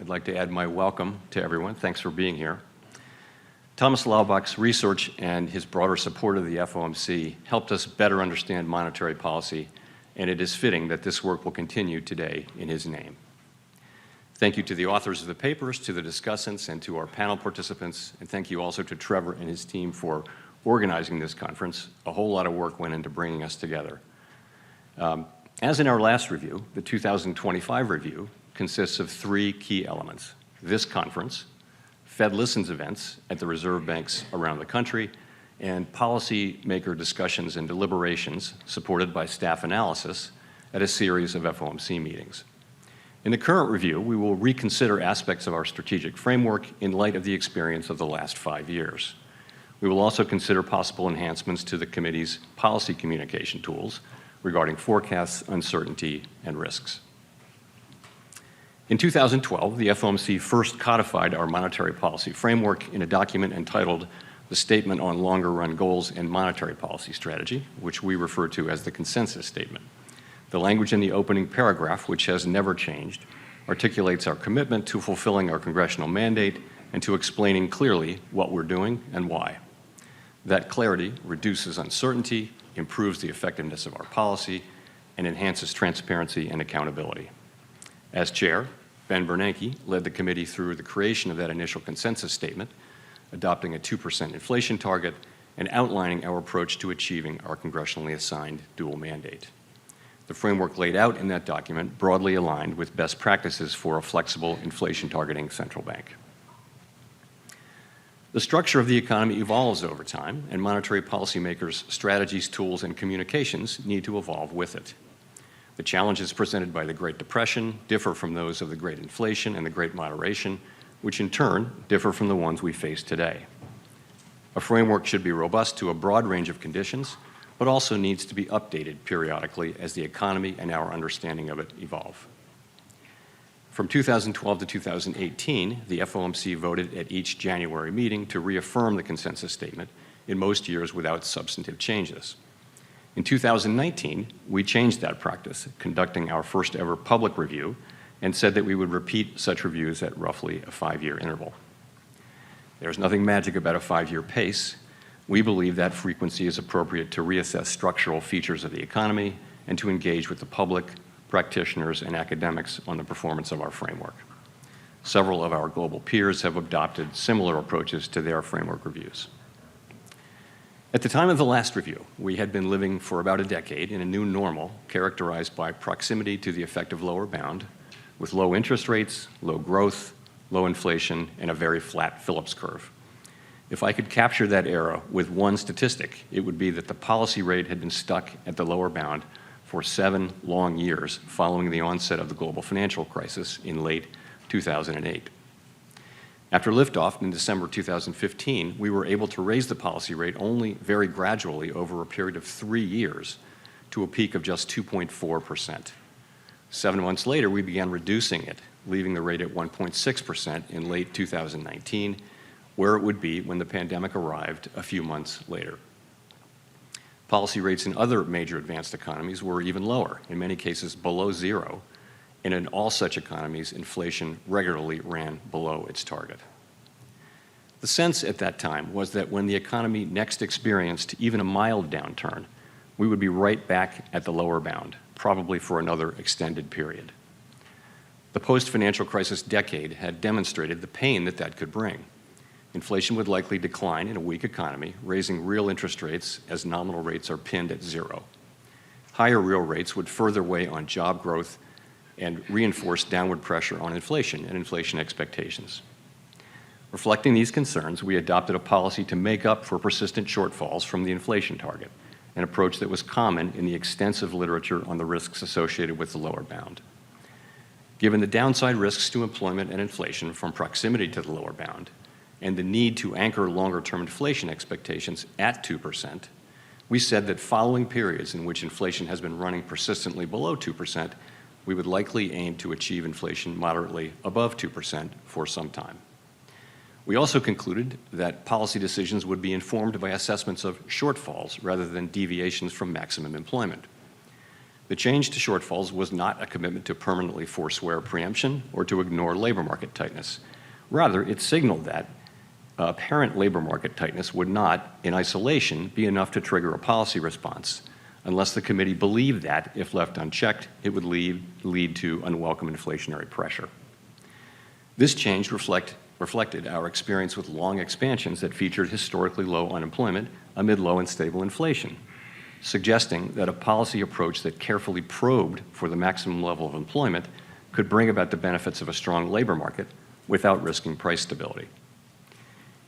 I'd like to add my welcome to everyone. Thanks for being here. Thomas Laubach's research and his broader support of the FOMC helped us better understand monetary policy, and it is fitting that this work will continue today in his name. Thank you to the authors of the papers, to the discussants, and to our panel participants, and thank you also to Trevor and his team for organizing this conference. A whole lot of work went into bringing us together. As in our last review, the 2025 review consists of three key elements: this conference, Fed Listens events at the reserve banks around the country, and policymaker discussions and deliberations supported by staff analysis at a series of FOMC meetings. In the current review, we will reconsider aspects of our strategic framework in light of the experience of the last 5 years. We will also consider possible enhancements to the committee's policy communication tools regarding forecasts, uncertainty, and risks. In 2012, the FOMC first codified our monetary policy framework in a document entitled the Statement on Longer-Run Goals and Monetary Policy Strategy, which we refer to as the Consensus Statement. The language in the opening paragraph, which has never changed, articulates our commitment to fulfilling our congressional mandate and to explaining clearly what we're doing and why. That clarity reduces uncertainty, improves the effectiveness of our policy, and enhances transparency and accountability. As chair, Ben Bernanke led the committee through the creation of that initial consensus statement, adopting a 2% inflation target and outlining our approach to achieving our congressionally assigned dual mandate. The framework laid out in that document broadly aligned with best practices for a flexible inflation targeting central bank. The structure of the economy evolves over time, and monetary policymakers' strategies, tools, and communications need to evolve with it. The challenges presented by the Great Depression differ from those of the Great Inflation and the Great Moderation, which in turn differ from the ones we face today. A framework should be robust to a broad range of conditions, but also needs to be updated periodically as the economy and our understanding of it evolve. From 2012 to 2018, the FOMC voted at each January meeting to reaffirm the consensus statement, in most years without substantive changes. In 2019, we changed that practice, conducting our first ever public review, and said that we would repeat such reviews at roughly a 5-year interval. There's nothing magic about a 5-year pace. We believe that frequency is appropriate to reassess structural features of the economy and to engage with the public, practitioners, and academics on the performance of our framework. Several of our global peers have adopted similar approaches to their framework reviews. At the time of the last review, we had been living for about a decade in a new normal characterized by proximity to the effective lower bound, with low interest rates, low growth, low inflation, and a very flat Phillips curve. If I could capture that era with one statistic, it would be that the policy rate had been stuck at the lower bound for 7 long years following the onset of the global financial crisis in late 2008. After liftoff in December 2015, we were able to raise the policy rate only very gradually over a period of 3 years to a peak of just 2.4%. 7 months later, we began reducing it, leaving the rate at 1.6% in late 2019, where it would be when the pandemic arrived a few months later. Policy rates in other major advanced economies were even lower, in many cases below zero, and in all such economies, inflation regularly ran below its target. The sense at that time was that when the economy next experienced even a mild downturn, we would be right back at the lower bound, probably for another extended period. The post-financial crisis decade had demonstrated the pain that that could bring. Inflation would likely decline in a weak economy, raising real interest rates as nominal rates are pinned at zero. Higher real rates would further weigh on job growth and reinforce downward pressure on inflation and inflation expectations. Reflecting these concerns, we adopted a policy to make up for persistent shortfalls from the inflation target, an approach that was common in the extensive literature on the risks associated with the lower bound. Given the downside risks to employment and inflation from proximity to the lower bound, and the need to anchor longer-term inflation expectations at 2%, we said that following periods in which inflation has been running persistently below 2%, we would likely aim to achieve inflation moderately above 2% for some time. We also concluded that policy decisions would be informed by assessments of shortfalls rather than deviations from maximum employment. The change to shortfalls was not a commitment to permanently forswear preemption or to ignore labor market tightness. Rather, it signaled that apparent labor market tightness would not, in isolation, be enough to trigger a policy response, unless the committee believed that, if left unchecked, it would lead to unwelcome inflationary pressure. This change reflected our experience with long expansions that featured historically low unemployment amid low and stable inflation, suggesting that a policy approach that carefully probed for the maximum level of employment could bring about the benefits of a strong labor market without risking price stability.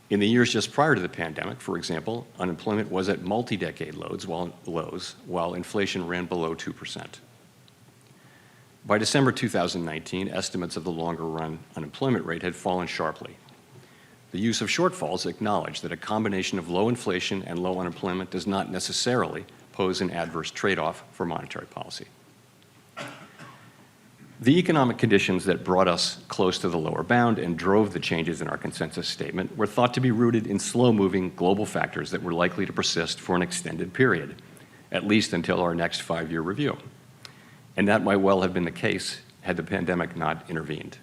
In the years just prior to the pandemic, for example, unemployment was at multi-decade lows while inflation ran below 2%. By December 2019, estimates of the longer-run unemployment rate had fallen sharply. The use of shortfalls acknowledged that a combination of low inflation and low unemployment does not necessarily pose an adverse trade-off for monetary policy. The economic conditions that brought us close to the lower bound and drove the changes in our consensus statement were thought to be rooted in slow-moving global factors that were likely to persist for an extended period, at least until our next 5-year review. And that might well have been the case had the pandemic not intervened.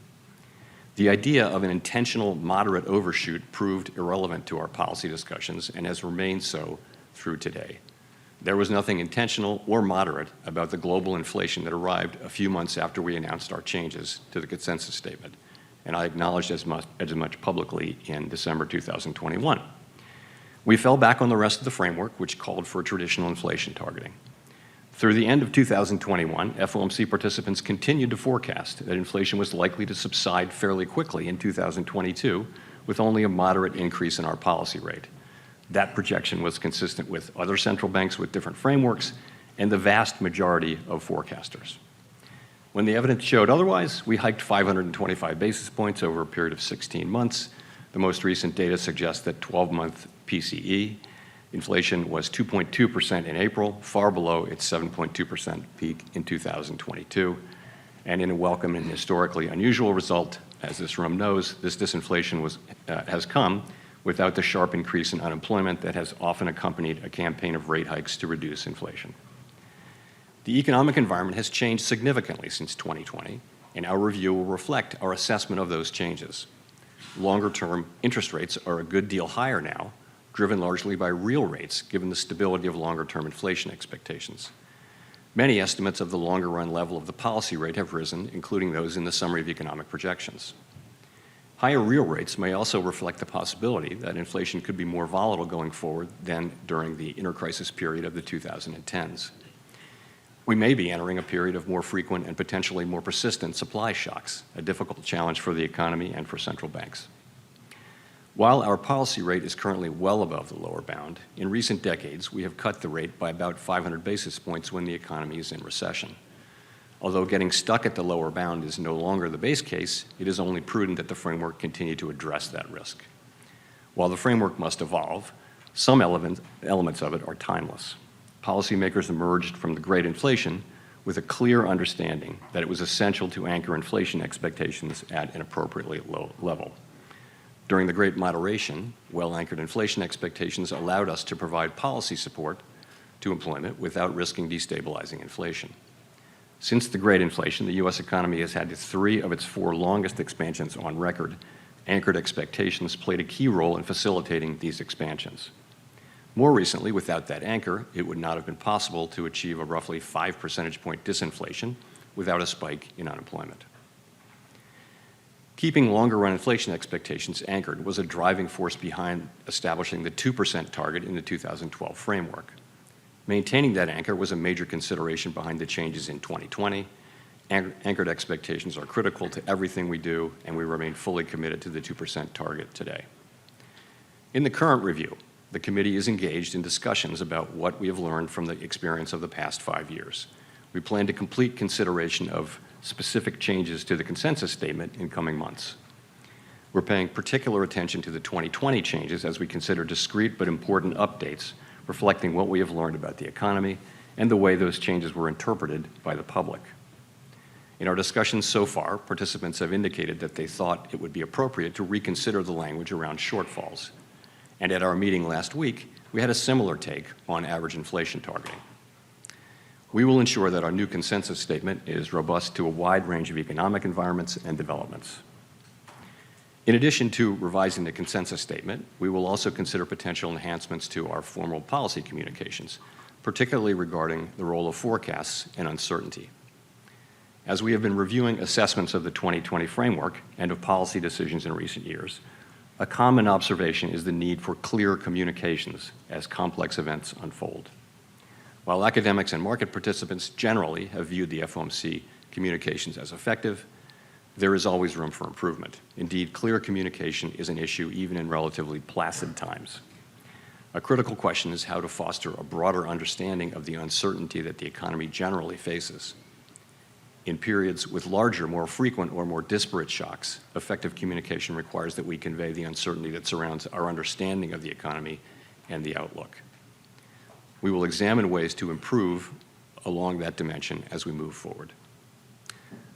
The idea of an intentional moderate overshoot proved irrelevant to our policy discussions and has remained so through today. There was nothing intentional or moderate about the global inflation that arrived a few months after we announced our changes to the consensus statement, and I acknowledged as much publicly in December 2021. We fell back on the rest of the framework, which called for traditional inflation targeting. Through the end of 2021, FOMC participants continued to forecast that inflation was likely to subside fairly quickly in 2022, with only a moderate increase in our policy rate. That projection was consistent with other central banks with different frameworks and the vast majority of forecasters. When the evidence showed otherwise, we hiked 525 basis points over a period of 16 months. The most recent data suggests that 12-month PCE inflation was 2.2% in April, far below its 7.2% peak in 2022. And in a welcome and historically unusual result, as this room knows, this disinflation has come without the sharp increase in unemployment that has often accompanied a campaign of rate hikes to reduce inflation. The economic environment has changed significantly since 2020, and our review will reflect our assessment of those changes. Longer-term interest rates are a good deal higher now, driven largely by real rates, given the stability of longer-term inflation expectations. Many estimates of the longer-run level of the policy rate have risen, including those in the Summary of Economic Projections. Higher real rates may also reflect the possibility that inflation could be more volatile going forward than during the inter-crisis period of the 2010s. We may be entering a period of more frequent and potentially more persistent supply shocks, a difficult challenge for the economy and for central banks. While our policy rate is currently well above the lower bound, in recent decades we have cut the rate by about 500 basis points when the economy is in recession. Although getting stuck at the lower bound is no longer the base case, it is only prudent that the framework continue to address that risk. While the framework must evolve, some elements of it are timeless. Policymakers emerged from the Great Inflation with a clear understanding that it was essential to anchor inflation expectations at an appropriately low level. During the Great Moderation, well-anchored inflation expectations allowed us to provide policy support to employment without risking destabilizing inflation. Since the Great Inflation, the U.S. economy has had 3 of its 4 longest expansions on record. Anchored expectations played a key role in facilitating these expansions. More recently, without that anchor, it would not have been possible to achieve a roughly 5 percentage point disinflation without a spike in unemployment. Keeping longer-run inflation expectations anchored was a driving force behind establishing the 2% target in the 2012 framework. Maintaining that anchor was a major consideration behind the changes in 2020. Anchored expectations are critical to everything we do, and we remain fully committed to the 2% target today. In the current review, the committee is engaged in discussions about what we have learned from the experience of the past 5 years. We plan to complete consideration of specific changes to the consensus statement in coming months. We're paying particular attention to the 2020 changes as we consider discrete but important updates reflecting what we have learned about the economy and the way those changes were interpreted by the public. In our discussions so far, participants have indicated that they thought it would be appropriate to reconsider the language around shortfalls. And at our meeting last week, we had a similar take on average inflation targeting. We will ensure that our new consensus statement is robust to a wide range of economic environments and developments. In addition to revising the consensus statement, we will also consider potential enhancements to our formal policy communications, particularly regarding the role of forecasts and uncertainty. As we have been reviewing assessments of the 2020 framework and of policy decisions in recent years, a common observation is the need for clear communications as complex events unfold. While academics and market participants generally have viewed the FOMC communications as effective, there is always room for improvement. Indeed, clear communication is an issue even in relatively placid times. A critical question is how to foster a broader understanding of the uncertainty that the economy generally faces. In periods with larger, more frequent, or more disparate shocks, effective communication requires that we convey the uncertainty that surrounds our understanding of the economy and the outlook. We will examine ways to improve along that dimension as we move forward.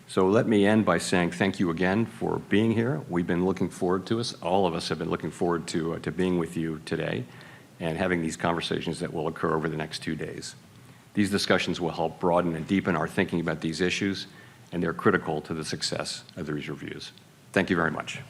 So let me end by saying thank you again for being here. We've been looking forward to this. All of us have been looking forward to being with you today and having these conversations that will occur over the next 2 days. These discussions will help broaden and deepen our thinking about these issues, and they're critical to the success of these reviews. Thank you very much.